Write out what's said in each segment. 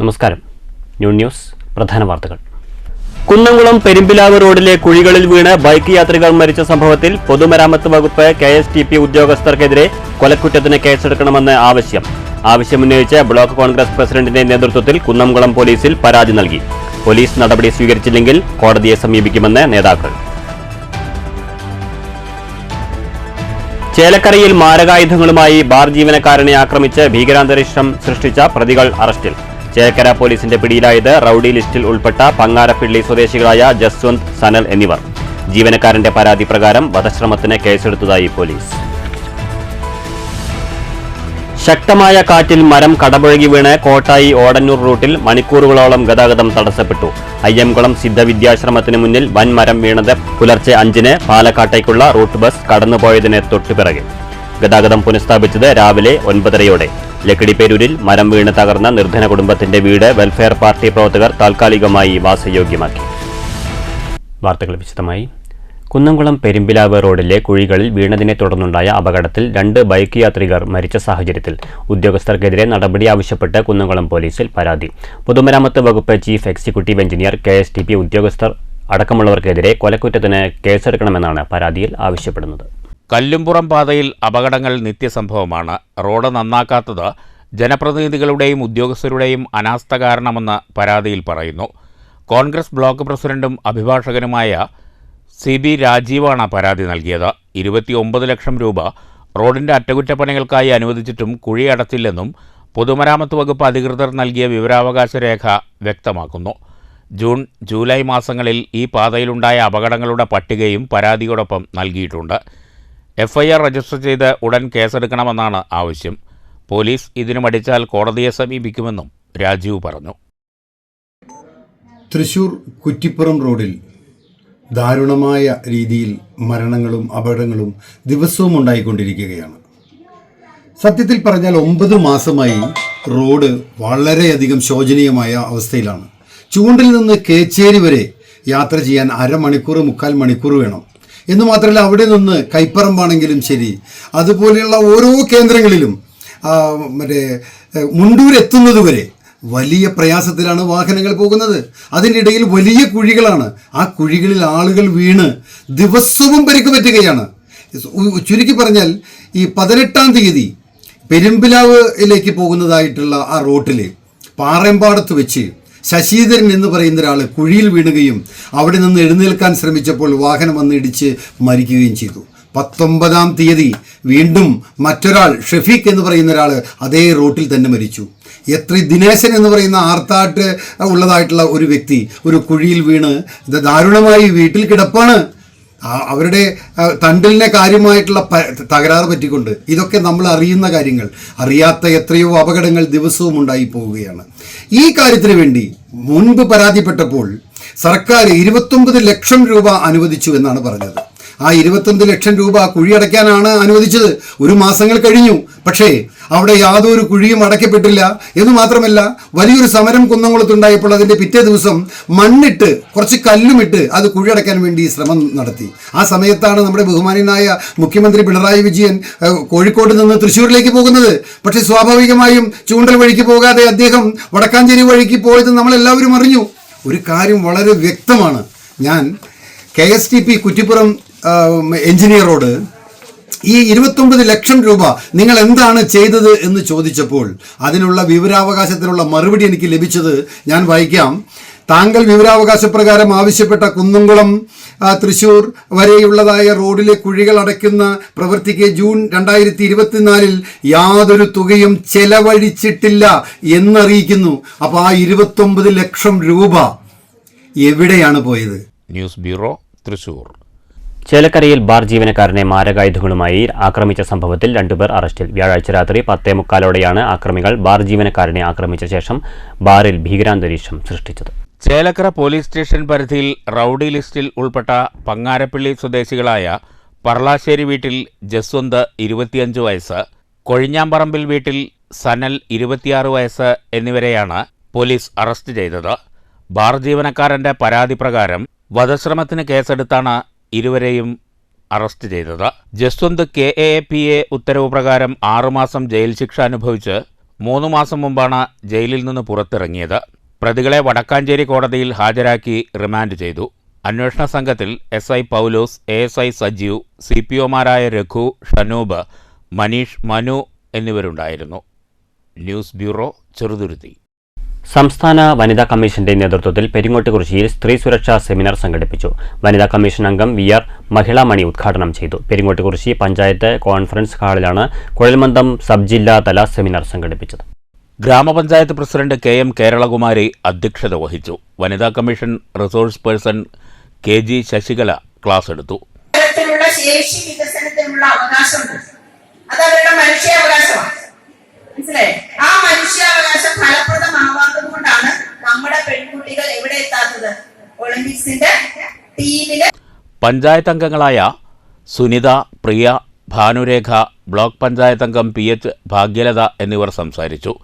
നമസ്കാരം. ന്യൂസ് പ്രധാന വാർത്തകൾ. കുന്നംകുളം പെരുമ്പിലാവ് റോഡിലെ കുഴികളിൽ വീണ് ബൈക്ക് യാത്രികർ മരിച്ച സംഭവത്തിൽ പൊതുമരാമത്ത് വകുപ്പ് KSTP ഉദ്യോഗസ്ഥർക്കെതിരെ കൊലക്കുറ്റത്തിന് കേസെടുക്കണമെന്ന് ആവശ്യമുന്നയിച്ച് ബ്ലോക്ക് കോൺഗ്രസ് പ്രസിഡന്റിന്റെ നേതൃത്വത്തിൽ കുന്നംകുളം പോലീസിൽ പരാതി നൽകി. പോലീസ് നടപടി സ്വീകരിച്ചില്ലെങ്കിൽ കോടതിയെ സമീപിക്കുമെന്ന് നേതാക്കൾ. ചേലക്കരയിൽ മാരകായുധങ്ങളുമായി ബാർ ജീവനക്കാരനെ ആക്രമിച്ച് ഭീകരാന്തരീക്ഷം സൃഷ്ടിച്ച പ്രതികൾ അറസ്റ്റിൽ. ചേലക്കര പോലീസിന്റെ പിടിയിലായത് റൌഡി ലിസ്റ്റിൽ ഉൾപ്പെട്ട പങ്ങാരപ്പിള്ളി സ്വദേശികളായ ജസ്വന്ത്, സനൽ എന്നിവർ. ജീവനക്കാരന്റെ പരാതി പ്രകാരം വധശ്രമത്തിന് കേസെടുത്തതായി പോലീസ്. ശക്തമായ കാറ്റിൽ മരം കടപുഴകി വീണ് കോട്ടായി ഓടന്നൂർ റൂട്ടിൽ മണിക്കൂറുകളോളം ഗതാഗതം തടസ്സപ്പെട്ടു. അയ്യംകുളം സിദ്ധവിദ്യാശ്രമത്തിന് മുന്നിൽ വൻമരം വീണത് പുലർച്ചെ 5-ന് പാലക്കാട്ടേക്കുള്ള റൂട്ട് ബസ് കടന്നുപോയതിന് തൊട്ടുപിറകെ. ഗതാഗതം പുനഃസ്ഥാപിച്ചത് രാവിലെ 9:30-യോടെ. ലക്കിടിപ്പേരൂരിൽ മരം വീണ് തകർന്ന നിർധന കുടുംബത്തിന്റെ വീട് വെൽഫെയർ പാർട്ടി പ്രവർത്തകർ താൽക്കാലികമായി വാസയോഗ്യമാക്കി. വാർത്തകൾ വിശദമായി. കുന്നംകുളം പെരുമ്പിലാവ് റോഡിലെ കുഴികളിൽ വീണതിനെ തുടർന്നുണ്ടായ അപകടത്തിൽ 2 ബൈക്ക് യാത്രികർ മരിച്ച സാഹചര്യത്തിൽ ഉദ്യോഗസ്ഥർക്കെതിരെ നടപടി ആവശ്യപ്പെട്ട് കുന്നംകുളം പോലീസിൽ പരാതി. പൊതുമരാമത്ത് വകുപ്പ് ചീഫ് എക്സിക്യൂട്ടീവ് എഞ്ചിനീയർ, KSTP ഉദ്യോഗസ്ഥർ അടക്കമുള്ളവർക്കെതിരെ കൊലക്കുറ്റത്തിന് കേസെടുക്കണമെന്നാണ് പരാതിയിൽ ആവശ്യപ്പെടുന്നത്. കല്ലുംപുറം പാതയിൽ അപകടങ്ങൾ നിത്യസംഭവമാണ്. റോഡ് നന്നാക്കാത്തത് ജനപ്രതിനിധികളുടെയും ഉദ്യോഗസ്ഥരുടെയും അനാസ്ഥ കാരണമെന്ന് പരാതിയിൽ പറയുന്നു. കോൺഗ്രസ് ബ്ലോക്ക് പ്രസിഡന്റും അഭിഭാഷകനുമായ CB രാജീവാണ് പരാതി നൽകിയത്. 29 ലക്ഷം രൂപ റോഡിന്റെ അറ്റകുറ്റപ്പണികൾക്കായി അനുവദിച്ചിട്ടും കുഴി അടച്ചില്ലെന്നും പൊതുമരാമത്ത് വകുപ്പ് അധികൃതർ നൽകിയ വിവരാവകാശ രേഖ വ്യക്തമാക്കുന്നു. ജൂൺ, ജൂലൈ മാസങ്ങളിൽ ഈ പാതയിലുണ്ടായ അപകടങ്ങളുടെ പട്ടികയും പരാതിയോടൊപ്പം നൽകിയിട്ടുണ്ട്. FIR രജിസ്റ്റർ ചെയ്ത് ഉടൻ കേസെടുക്കണമെന്നാണ് ആവശ്യം. പോലീസ് ഇതിനു മടിച്ചാൽ കോടതിയെ സമീപിക്കുമെന്നും രാജീവ് പറഞ്ഞു. തൃശൂർ കുറ്റിപ്പുറം റോഡിൽ ദാരുണമായ രീതിയിൽ മരണങ്ങളും അപകടങ്ങളും ദിവസവും ഉണ്ടായിക്കൊണ്ടിരിക്കുകയാണ്. സത്യത്തിൽ പറഞ്ഞാൽ 9 മാസമായി റോഡ് വളരെയധികം ശോചനീയമായ അവസ്ഥയിലാണ്. ചൂണ്ടിൽ നിന്ന് കേച്ചേരി വരെ യാത്ര ചെയ്യാൻ 1/2 മണിക്കൂർ 3/4 മണിക്കൂർ വേണം. എന്ന് മാത്രമല്ല, അവിടെ നിന്ന് കൈപ്പറമ്പാണെങ്കിലും ശരി, അതുപോലെയുള്ള ഓരോ കേന്ദ്രങ്ങളിലും മുണ്ടൂരെത്തുന്നതുവരെ വലിയ പ്രയാസത്തിലാണ് വാഹനങ്ങൾ പോകുന്നത്. അതിൻ്റെ ഇടയിൽ വലിയ കുഴികളാണ്. ആ കുഴികളിൽ ആളുകൾ വീണ് ദിവസവും പരിക്ക് പറ്റുകയാണ്. ചുരുക്കി പറഞ്ഞാൽ ഈ 18-ാം തീയതി പെരുമ്പിലാവിലേക്ക് പോകുന്നതായിട്ടുള്ള ആ റോട്ടിൽ പാറയമ്പാടത്ത് വെച്ച് ശശീധരൻ എന്ന് പറയുന്ന ഒരാൾ കുഴിയിൽ വീണുകയും അവിടെ നിന്ന് എഴുന്നേൽക്കാൻ ശ്രമിച്ചപ്പോൾ വാഹനം വന്ന് ഇടിച്ച് മരിക്കുകയും ചെയ്തു. 19-ാം തീയതി വീണ്ടും മറ്റൊരാൾ ഷെഫീഖ് എന്ന് പറയുന്ന ഒരാൾ അതേ റോട്ടിൽ തന്നെ മരിച്ചു. ദിനേശൻ എന്ന് പറയുന്ന ആർത്താട്ട് ഉള്ളതായിട്ടുള്ള ഒരു വ്യക്തി ഒരു കുഴിയിൽ വീണ് ദാരുണമായി വീട്ടിൽ കിടപ്പാണ്. അവരുടെ തണ്ടലിനെ കാര്യമായിട്ടുള്ള തകരാറ് പറ്റിക്കൊണ്ട്. ഇതൊക്കെ നമ്മൾ അറിയുന്ന കാര്യങ്ങൾ. അറിയാത്ത എത്രയോ അപകടങ്ങൾ ദിവസവും ഉണ്ടായി പോവുകയാണ്. ഈ കാര്യത്തിന് വേണ്ടി മുൻപ് പരാതിപ്പെട്ടപ്പോൾ സർക്കാർ 29 ലക്ഷം രൂപ അനുവദിച്ചു എന്നാണ് പറഞ്ഞത്. ആ 29 ലക്ഷം രൂപ കുഴിയടയ്ക്കാനാണ് അനുവദിച്ചത്. 1 മാസങ്ങൾ കഴിഞ്ഞു. പക്ഷേ അവിടെ യാതൊരു കുഴിയും അടയ്ക്കപ്പെട്ടില്ല. എന്ന് മാത്രമല്ല, വലിയൊരു സമരം കുന്നംകുളത്തുണ്ടായപ്പോൾ അതിൻ്റെ പിറ്റേ ദിവസം മണ്ണിട്ട് കുറച്ച് കല്ലുമിട്ട് അത് കുഴിയടയ്ക്കാൻ വേണ്ടി ശ്രമം നടത്തി. ആ സമയത്താണ് നമ്മുടെ ബഹുമാന്യനായ മുഖ്യമന്ത്രി പിണറായി വിജയൻ കോഴിക്കോട് നിന്ന് തൃശ്ശൂരിലേക്ക് പോകുന്നത്. പക്ഷേ സ്വാഭാവികമായും ചൂണ്ടൽ വഴിക്ക് പോകാതെ അദ്ദേഹം വടക്കാഞ്ചേരി വഴിക്ക് പോയത് നമ്മളെല്ലാവരും അറിഞ്ഞു. ഒരു കാര്യം വളരെ വ്യക്തമാണ്. ഞാൻ KSTP കുറ്റിപ്പുറം എഞ്ചിനീയറോട് ഈ 29 ലക്ഷം രൂപ നിങ്ങൾ എന്താണ് ചെയ്തത് എന്ന് ചോദിച്ചപ്പോൾ അതിനുള്ള വിവരാവകാശത്തിനുള്ള മറുപടി എനിക്ക് ലഭിച്ചത് ഞാൻ വായിക്കാം. താങ്കൾ വിവരാവകാശ പ്രകാരം ആവശ്യപ്പെട്ട കുന്നംകുളം തൃശൂർ വരെയുള്ളതായ റോഡിലെ കുഴികൾ അടയ്ക്കുന്ന പ്രവൃത്തിക്ക് ജൂൺ 2024 യാതൊരു തുകയും ചെലവഴിച്ചിട്ടില്ല എന്നറിയിക്കുന്നു. അപ്പോൾ ആ 29 ലക്ഷം രൂപ എവിടെയാണ് പോയത്? News bureau, Thrissur. ചേലക്കരയിൽ ബാർ ജീവനക്കാരനെ മാരകായുധങ്ങളുമായി ആക്രമിച്ച സംഭവത്തിൽ 2 പേർ അറസ്റ്റിൽ. വ്യാഴാഴ്ച രാത്രി 10:45-ഓടെയാണ് ആക്രമികൾ ബാർ ജീവനക്കാരനെ ആക്രമിച്ച ശേഷം ബാറിൽ ഭീകരാന്തരീക്ഷം സൃഷ്ടിച്ചത്. ചേലക്കര പോലീസ് സ്റ്റേഷൻ പരിധിയിൽ റൌഡി ലിസ്റ്റിൽ ഉൾപ്പെട്ട പങ്ങാരപ്പിള്ളി സ്വദേശികളായ പറളാശ്ശേരി വീട്ടിൽ ജസ്വന്ത് 25 വയസ്സ്, കൊഴിഞ്ഞാമ്പറമ്പിൽ വീട്ടിൽ സനൽ 26 വയസ്സ് എന്നിവരെയാണ് പോലീസ് അറസ്റ്റ് ചെയ്തത്. ബാർ ജീവനക്കാരന്റെ പരാതി പ്രകാരം വധശ്രമത്തിന് കേസെടുത്താണ് ഇരുവരെയും അറസ്റ്റ് ചെയ്തത്. ജസ്വന്ത് KAPA ഉത്തരവ് പ്രകാരം 6 മാസം ജയിൽ ശിക്ഷ അനുഭവിച്ച് 3 മാസം മുമ്പാണ് ജയിലിൽ നിന്ന് പുറത്തിറങ്ങിയത്. പ്രതികളെ വടക്കാഞ്ചേരി കോടതിയിൽ ഹാജരാക്കി റിമാൻഡ് ചെയ്തു. അന്വേഷണ സംഘത്തിൽ SI പൗലോസ്, ASI സജീവ്, CPOമാരായ രഘു, ഷനൂബ്, മനീഷ്, മനു എന്നിവരുണ്ടായിരുന്നു. News bureau, Cheruthuruthy. സംസ്ഥാന വനിതാ കമ്മീഷന്റെ നേതൃത്വത്തിൽ പെരിങ്ങോട്ടുകുറിശ്ശിയിൽ സ്ത്രീ സുരക്ഷാ സെമിനാർ സംഘടിപ്പിച്ചു. വനിതാ കമ്മീഷൻ അംഗം VR മഹിളാമണി ഉദ്ഘാടനം ചെയ്തു. പെരിങ്ങോട്ടുകുറിശ്ശി പഞ്ചായത്ത് കോൺഫറൻസ് ഹാളിലാണ് കുഴൽമന്ദം സബ് ജില്ലാതല സെമിനാർ സംഘടിപ്പിച്ചത്. ഗ്രാമപഞ്ചായത്ത് പ്രസിഡന്റ് KM കേരളകുമാരി അധ്യക്ഷത വഹിച്ചു. വനിതാ commission resource person KG Sasikala class എടുത്തു. ശേഷി വികസനത്തിനുള്ള അവകാശമുണ്ട്. അത് അവരുടെ മനുഷ്യാവകാശമാണ്. മനസ്സിലായി? ആ മനുഷ്യാവകാശം ഫലപ്രദമാവാത്തത് കൊണ്ടാണ് നമ്മുടെ പെൺകുട്ടികൾ എവിടെ എത്താത്തത്? ഒളിമ്പിക്സിന്റെ ടീമില്. പഞ്ചായത്ത് അംഗങ്ങളായ സുനിത, പ്രിയ, ഭാനുരേഖ, ബ്ലോക്ക് പഞ്ചായത്ത് അംഗം PH ഭാഗ്യലത എന്നിവർ സംസാരിച്ചു.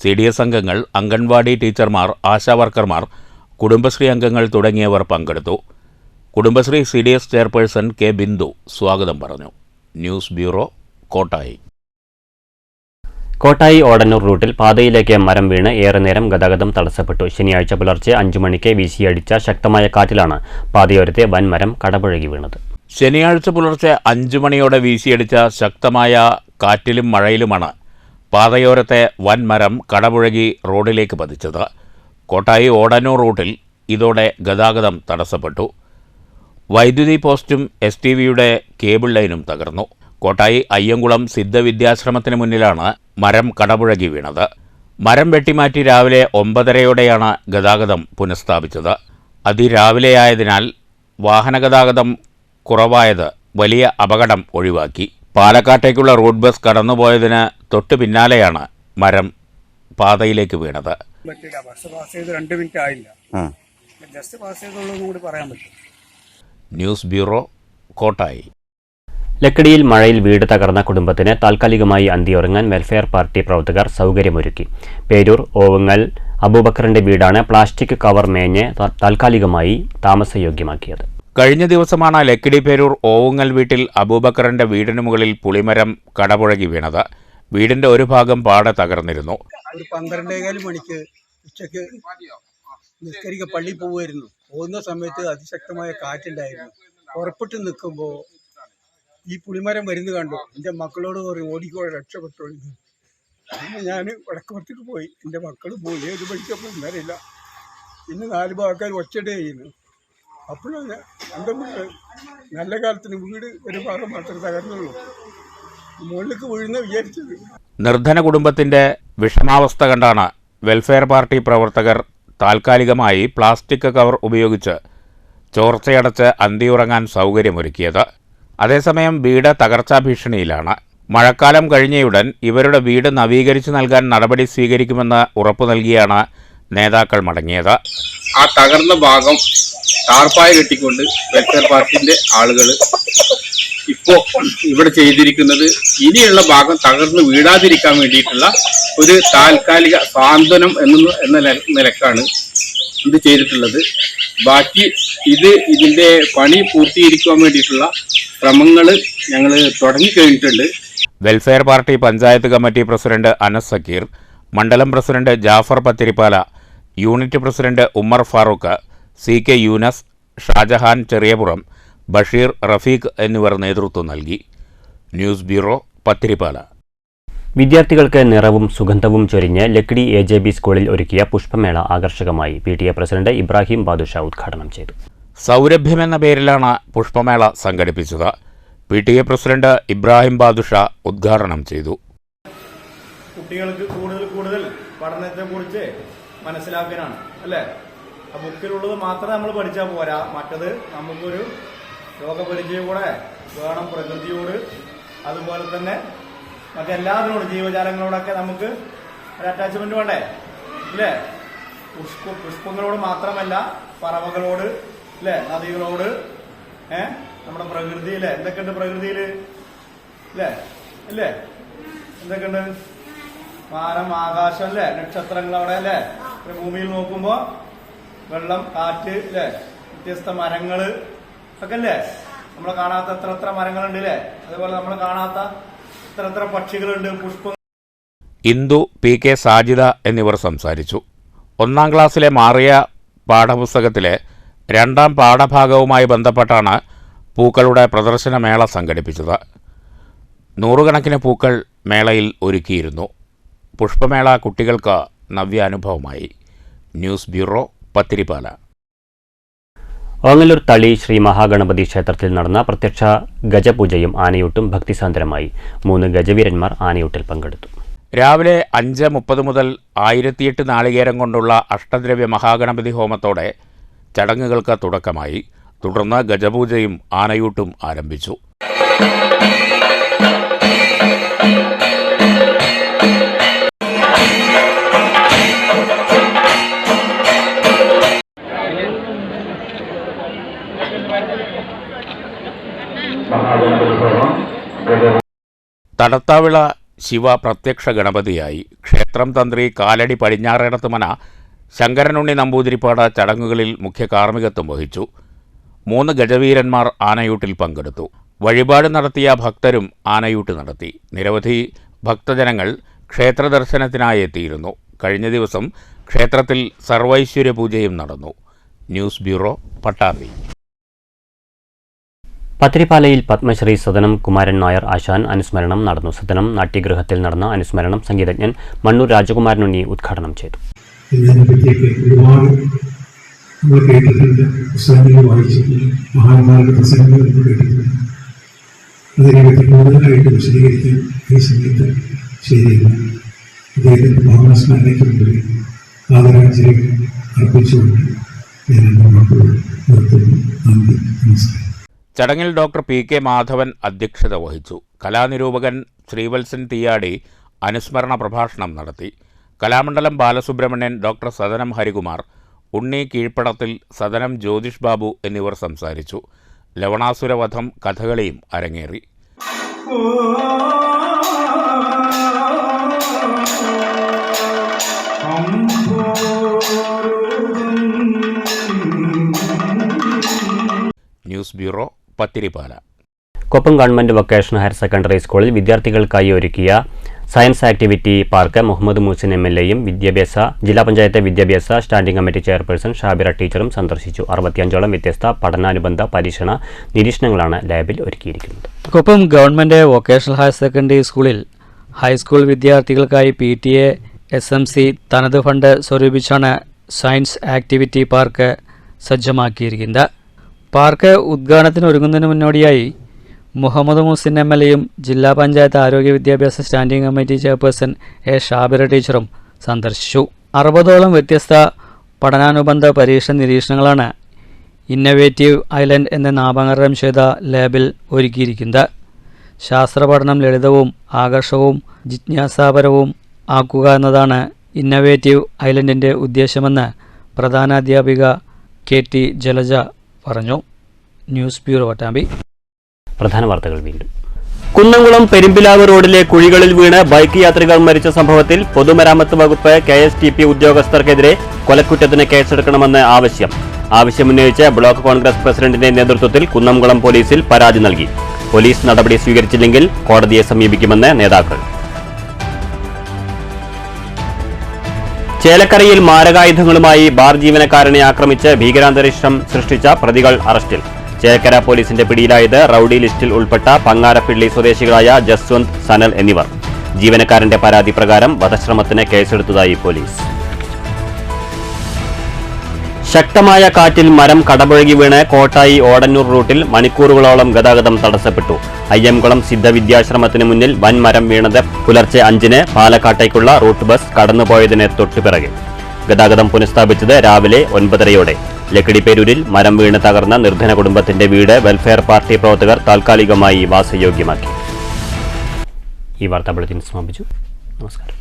CDS അംഗങ്ങൾ, അംഗൻവാടി ടീച്ചർമാർ, ആശാവർക്കർമാർ, കുടുംബശ്രീ അംഗങ്ങൾ തുടങ്ങിയവർ പങ്കെടുത്തു. Kudumbashree CDS chairperson K Bindu സ്വാഗതം പറഞ്ഞു. News bureau, Kottayi. കോട്ടായി ഓടന്നൂർ റൂട്ടിൽ പാതയിലേക്ക് മരം വീണ് ഏറെ നേരം ഗതാഗതം തടസ്സപ്പെട്ടു. ശനിയാഴ്ച പുലർച്ചെ 5 മണിക്ക് വീശിയടിച്ച ശക്തമായ കാറ്റിലാണ് പാതയോരത്തെ വൻമരം കടപുഴകി വീണത്. ശനിയാഴ്ച പുലർച്ചെ 5 മണിയോടെ വീശിയടിച്ച ശക്തമായ കാറ്റിലും മഴയിലുമാണ് പാതയോരത്തെ വൻമരം കടപുഴകി റോഡിലേക്ക് പതിച്ചത്. കോട്ടായി ഓടന്നൂർ റൂട്ടിൽ ഇതോടെ ഗതാഗതം തടസ്സപ്പെട്ടു. വൈദ്യുതി പോസ്റ്റും STVയുടെ കേബിൾ ലൈനും തകർന്നു. കോട്ടായി അയ്യങ്കുളം സിദ്ധവിദ്യാശ്രമത്തിന് മുന്നിലാണ് മരം കടപുഴകി വീണത്. മരം വെട്ടിമാറ്റി രാവിലെ 9:30യോടെയാണ് ഗതാഗതം പുനഃസ്ഥാപിച്ചത്. അതിരാവിലെയായതിനാൽ വാഹനഗതാഗതം കുറവായത് വലിയ അപകടം ഒഴിവാക്കി. പാലക്കാട്ടേക്കുള്ള റൂട്ട് ബസ് കടന്നുപോയതിന് തൊട്ടു പിന്നാലെയാണ് മരം പാതയിലേക്ക് വീണത്. ബസ് പാസ് ചെയ്ത് 2 മിനിറ്റ് ആയില്ല, ജസ്റ്റ് പാസ് ചെയ്തുള്ളൂ കൂടി പറയാൻ പറ്റും. News bureau, Kottayi. ലക്കിടിയിൽ മഴയിൽ വീട് തകർന്ന കുടുംബത്തിന് താൽക്കാലികമായി അന്തിയുറങ്ങാൻ വെൽഫെയർ പാർട്ടി പ്രവർത്തകർ സൗകര്യമൊരുക്കി. പേരൂർ ഓവുങ്ങൽ അബൂബക്കറിന്റെ വീടാണ് പ്ലാസ്റ്റിക് കവർ മേഞ്ഞ് താൽക്കാലികമായി താമസയോഗ്യമാക്കിയത്. കഴിഞ്ഞ ദിവസമാണ് ലക്കിടി പേരൂർ ഓവുങ്ങൽ വീട്ടിൽ അബൂബക്കറിന്റെ വീടിന് മുകളിൽ പുളിമരം കടപുഴകി വീണത്. വീടിന്റെ ഒരു ഭാഗം പാടെ തകർന്നിരുന്നു. ഒരു 12:15 മണിക്ക് ഉച്ചക്ക് നിസ്കരിക്ക പള്ളി പോവുമായിരുന്നു. പോകുന്ന സമയത്ത് അതിശക്തമായ കാറ്റുണ്ടായിരുന്നു. പുറപ്പെട്ട് നിൽക്കുമ്പോൾ ഈ പുളിമരം വരുന്നത് കണ്ടു. എൻ്റെ മക്കളോട് പറയും ഓടിക്കോടെ രക്ഷപ്പെട്ടോളി. പിന്നെ ഞാൻ വടക്കുപുറത്തേക്ക് പോയി. എൻ്റെ മക്കൾ പോയി, ഏത് പഠിച്ചപ്പോൾ ഇന്നറിയില്ല. പിന്നെ 4 ആൾക്കാർ ഒച്ചടേ ചെയ്യുന്നു. അപ്പോഴാണ് എൻ്റെ നല്ല കാലത്തിന് വീട് ഒരു ഭാഗം മാത്രമേ തകർന്നുള്ളൂ. മുകളിലേക്ക് വീഴുന്ന വിചാരിച്ചത്. നിർധന കുടുംബത്തിന്റെ വിഷമാവസ്ഥ കണ്ടാണ് വെൽഫെയർ പാർട്ടി പ്രവർത്തകർ താൽക്കാലികമായി പ്ലാസ്റ്റിക് കവർ ഉപയോഗിച്ച് ചോർച്ചയടച്ച് അന്തിയുറങ്ങാൻ സൗകര്യമൊരുക്കിയത്. അതേസമയം വീട് തകർച്ചാ ഭീഷണിയിലാണ്. മഴക്കാലം കഴിഞ്ഞയുടൻ ഇവരുടെ വീട് നവീകരിച്ചു നൽകാൻ നടപടി സ്വീകരിക്കുമെന്ന് ഉറപ്പു നൽകിയാണ് നേതാക്കൾ മടങ്ങിയത്. ആ തകർന്ന ഭാഗം ടാർപ്പായ കെട്ടിക്കൊണ്ട് വെൽഫെയർ പാർട്ടിന്റെ ആളുകൾ ഇപ്പോൾ ഇവിടെ ചെയ്തിരിക്കുന്നത് ഇനിയുള്ള ഭാഗം തകർന്ന് വീഴാതിരിക്കാൻ വേണ്ടിയിട്ടുള്ള ഒരു താൽക്കാലിക സാന്ത്വനം എന്ന നിലക്കാണ് ഇത് ചെയ്തിട്ടുള്ളത്. ബാക്കി ഇതിന്റെ പണി പൂർത്തീകരിക്കാൻ വേണ്ടിയിട്ടുള്ള ശ്രമങ്ങൾ ഞങ്ങൾ തുടങ്ങിക്കഴിഞ്ഞിട്ടുണ്ട്. Welfare party panchayat committee president Anas Zakir, മണ്ഡലം president Jafar Pathirippala, unit president Ummer Farooq, CK Yunus, Shahjahan Cheriyapuram, Basheer, Rafeeq എന്നിവർ നേതൃത്വം നൽകി. News bureau, Pathirippala. വിദ്യാർത്ഥികൾക്ക് നിറവും സുഗന്ധവും ചൊരിഞ്ഞ് ലക്കിടി AJB സ്കൂളിൽ ഒരുക്കിയ പുഷ്പമേള ആകർഷകമായി. PTA പ്രസിഡന്റ് ഇബ്രാഹിം ബാദുഷ ഉദ്ഘാടനം ചെയ്തു. സൗരഭ്യമെന്ന പേരിലാണ് പുഷ്പമേള സംഘടിപ്പിച്ചത്. PTA പ്രസിഡന്റ് ഇബ്രാഹിം ബാദുഷ ഉദ്ഘാടനം ചെയ്തു. കുട്ടികൾക്ക് കൂടുതൽ പഠനത്തെക്കുറിച്ച് മനസ്സിലാക്കാനാണ് അല്ലേ? ആ ബുക്കിലുള്ളത് മാത്രം നമ്മൾ പഠിച്ചാൽ പോരാ, മറ്റത് നമുക്കൊരു ലോകപരിചയം കൂടെ വേണം. പ്രകൃതിയോട്, അതുപോലെ തന്നെ മറ്റെല്ലാത്തിനോടും, ജീവജാലങ്ങളോടൊക്കെ നമുക്ക് ഒരു അറ്റാച്ച്മെന്റ് വേണ്ടേ അല്ലേ? പുഷ്പങ്ങളോട് മാത്രമല്ല, പറവകളോട് അല്ലേ, നദികളോട്, നമ്മുടെ പ്രകൃതിയിലെ എന്തൊക്കെയുണ്ട് പ്രകൃതിയിൽ അല്ലേ അല്ലേ എന്തൊക്കെയുണ്ട്? വാനം, ആകാശം അല്ലേ, നക്ഷത്രങ്ങൾ അവിടെ അല്ലേ, ഭൂമിയിൽ നോക്കുമ്പോ വെള്ളം, കാറ്റ് അല്ലേ, വ്യത്യസ്ത മരങ്ങള് ഒക്കെ അല്ലേ, നമ്മൾ കാണാത്ത എത്ര മരങ്ങളുണ്ട് അല്ലേ, അതുപോലെ നമ്മൾ കാണാത്ത എത്ര പക്ഷികളുണ്ട്, പുഷ്പ ഇന്ദു, PK സാജിദ എന്നിവർ സംസാരിച്ചു. 1ാം ക്ലാസ്സിലെ മാറിയ പാഠപുസ്തകത്തിലെ 2ാം പാഠഭാഗവുമായി ബന്ധപ്പെട്ടാണ് പൂക്കളുടെ പ്രദർശനമേള സംഘടിപ്പിച്ചത്. 100 കണക്കിന് പൂക്കൾ മേളയിൽ ഒരുക്കിയിരുന്നു. പുഷ്പമേള കുട്ടികൾക്ക് നവ്യാനുഭവമായി. News bureau, Pathirippala. ഓങ്ങല്ലൂർ തളി ശ്രീ മഹാഗണപതി ക്ഷേത്രത്തിൽ നടന്ന പ്രത്യക്ഷ ഗജപൂജയും ആനയൂട്ടും ഭക്തിസാന്ദ്രമായി. 3 ഗജവീരന്മാർ ആനയൂട്ടിൽ പങ്കെടുത്തു. രാവിലെ 5:30 മുതൽ 1008 നാളികേരം കൊണ്ടുള്ള അഷ്ടദ്രവ്യ മഹാഗണപതി ഹോമത്തോടെ ചടങ്ങുകൾക്ക് തുടക്കമായി. തുടർന്ന് ഗജപൂജയും ആനയൂട്ടും ആരംഭിച്ചു. തടത്താവിള ശിവ പ്രത്യക്ഷ ഗണപതിയായി. ക്ഷേത്രം തന്ത്രി കാലടി പടിഞ്ഞാറേടത്തുമന ശങ്കരനുണ്ണി നമ്പൂതിരിപ്പാട് ചടങ്ങുകളിൽ മുഖ്യ കാർമ്മികത്വം വഹിച്ചു. 3 ഗജവീരന്മാർ ആനയൂട്ടിൽ പങ്കെടുത്തു. വഴിപാട് നടത്തിയ ഭക്തരും ആനയൂട്ട് നടത്തി. നിരവധി ഭക്തജനങ്ങൾ ക്ഷേത്ര ദർശനത്തിനായി എത്തിയിരുന്നു. കഴിഞ്ഞ ദിവസം ക്ഷേത്രത്തിൽ സർവൈശ്വര്യ പൂജയും നടന്നു. News bureau, Pattambi. പത്തിരിപ്പാലയിൽ പത്മശ്രീ സദനം കുമാരൻ നായർ ആശാൻ അനുസ്മരണം നടന്നു. സദനം നാട്യഗൃഹത്തിൽ നടന്ന അനുസ്മരണം സംഗീതജ്ഞൻ മണ്ണൂർ രാജകുമാരനുണ്ണി ഉദ്ഘാടനം ചെയ്തു. ഒരുപാട് നമ്മൾ കേട്ടിട്ടുണ്ട്, പുസ്തകങ്ങൾ വായിച്ചിട്ടുണ്ട്, മഹാന്മാരുടെ പ്രസംഗങ്ങൾ നമ്മൾ കേട്ടിട്ടുണ്ട്. അതിനെപ്പറ്റി കൂടുതലായിട്ട് വിശദീകരിക്കാൻ ഈ സമയത്ത് ശരിയില്ല. അദ്ദേഹത്തിൻ്റെ ഭാവസ്മരണയ്ക്ക് മുമ്പിൽ ആദരാഞ്ജലികൾ അർപ്പിച്ചുകൊണ്ട് ഞാൻ എൻ്റെ വാക്കുകൾ നിർത്തുന്നു. നന്ദി, നമസ്കാരം. ചടങ്ങിൽ ഡോക്ടർ PK മാധവൻ അധ്യക്ഷത വഹിച്ചു. കലാനിരൂപകൻ ശ്രീവത്സൻ തീയാടി അനുസ്മരണ പ്രഭാഷണം നടത്തി. കലാമണ്ഡലം ബാലസുബ്രഹ്മണ്യൻ, ഡോക്ടർ സദനം ഹരികുമാർ, ഉണ്ണി കീഴ്പ്പടത്തിൽ, സദനം ജ്യോതിഷ് ബാബു എന്നിവർ സംസാരിച്ചു. ലവണാസുരവധം കഥകളിയും അരങ്ങേറി. News bureau, Pathirippala. Koppam government vocational higher secondary സ്കൂളിൽ വിദ്യാർത്ഥികൾക്കായി ഒരുക്കിയ science activity park Muhammed Muhsin MLAയും ജില്ലാ പഞ്ചായത്ത് വിദ്യാഭ്യാസ സ്റ്റാൻഡിംഗ് കമ്മിറ്റി ചെയർപേഴ്സൺ ഷാബിറ ടീച്ചറും സന്ദർശിച്ചു. 65ഓളം വ്യത്യസ്ത പഠനാനുബന്ധ പരീക്ഷണ നിരീക്ഷണങ്ങളാണ് ലാബിൽ ഒരുക്കിയിരിക്കുന്നത്. Koppam government vocational higher secondary സ്കൂളിൽ ഹൈസ്കൂൾ വിദ്യാർത്ഥികൾക്കായി PTA SMC തനത് ഫണ്ട് സ്വരൂപിച്ചാണ് സയൻസ് ആക്ടിവിറ്റി പാർക്ക് സജ്ജമാക്കിയിരിക്കുന്നത്. പാർക്ക് ഉദ്ഘാടനത്തിന് ഒരുങ്ങുന്നതിന് മുന്നോടിയായി മുഹമ്മദ് മൂസിൻ MLAയും ജില്ലാ പഞ്ചായത്ത് ആരോഗ്യ വിദ്യാഭ്യാസ സ്റ്റാൻഡിംഗ് കമ്മിറ്റി ചെയർപേഴ്സൺ ഷാബിറ ടീച്ചറും സന്ദർശിച്ചു. 60ഓളം വ്യത്യസ്ത പഠനാനുബന്ധ പരീക്ഷ നിരീക്ഷണങ്ങളാണ് ഇന്നവേറ്റീവ് ഐലൻഡ് എന്ന നാമകരണം ചെയ്ത ലാബിൽ ഒരുക്കിയിരിക്കുന്നത്. ശാസ്ത്രപഠനം ലളിതവും ആകർഷകവും ജിജ്ഞാസാപരവും ആക്കുക എന്നതാണ് ഇന്നവേറ്റീവ് ഐലൻഡിൻ്റെ ഉദ്ദേശമെന്ന് പ്രധാനാധ്യാപിക KT ജലജ പറഞ്ഞു. News bureau, Pattambi. പ്രധാന വാർത്തകൾ വീണ്ടും. കുന്നംകുളം പെരുമ്പിലാവ് റോഡിലെ കുഴികളിൽ വീണ് ബൈക്ക് യാത്രികർ മരിച്ച സംഭവത്തിൽ പൊതുമരാമത്ത് വകുപ്പ് KSTP ഉദ്യോഗസ്ഥർക്കെതിരെ കൊലക്കുറ്റത്തിന് കേസെടുക്കണമെന്ന് ആവശ്യമുന്നയിച്ച് ബ്ലോക്ക് കോൺഗ്രസ് പ്രസിഡന്റിന്റെ നേതൃത്വത്തിൽ കുന്നംകുളം പോലീസിൽ പരാതി നൽകി. പോലീസ് നടപടി സ്വീകരിച്ചില്ലെങ്കിൽ കോടതിയെ സമീപിക്കുമെന്ന് നേതാക്കൾ. ചേലക്കരയിൽ മാരകായുധങ്ങളുമായി ബാർ ജീവനക്കാരനെ ആക്രമിച്ച് ഭീകരാന്തരീക്ഷം സൃഷ്ടിച്ച പ്രതികൾ അറസ്റ്റിൽ. ചേലക്കര പോലീസിന്റെ പിടിയിലായത് റൌഡി ലിസ്റ്റിൽ ഉൾപ്പെട്ട പങ്ങാരപ്പിള്ളി സ്വദേശികളായ ജസ്വന്ത്, സനൽ എന്നിവർ. ജീവനക്കാരന്റെ പരാതി പ്രകാരം വധശ്രമത്തിന് കേസെടുത്തതായി പോലീസ്. ശക്തമായ കാറ്റിൽ മരം കടപുഴകി വീണ് കോട്ടായി ഓടന്നൂർ റൂട്ടിൽ മണിക്കൂറുകളോളം ഗതാഗതം തടസ്സപ്പെട്ടു. അയ്യംകുളം സിദ്ധവിദ്യാശ്രമത്തിന് മുന്നിൽ വൻമരം വീണത് പുലർച്ചെ 5-ന് പാലക്കാട്ടേക്കുള്ള റൂട്ട് ബസ് കടന്നുപോയതിന് തൊട്ടുപിറകെ. ഗതാഗതം പുനഃസ്ഥാപിച്ചത് രാവിലെ 9:30-യോടെ. ലക്കിടിപ്പേരൂരിൽ മരം വീണ് തകർന്ന നിർധന കുടുംബത്തിന്റെ വീട് വെൽഫെയർ പാർട്ടി പ്രവർത്തകർ താൽക്കാലികമായി വാസയോഗ്യമാക്കി. ഈ വാർത്താ ബുള്ളറ്റിൻ സമാപിച്ചു. നമസ്കാരം.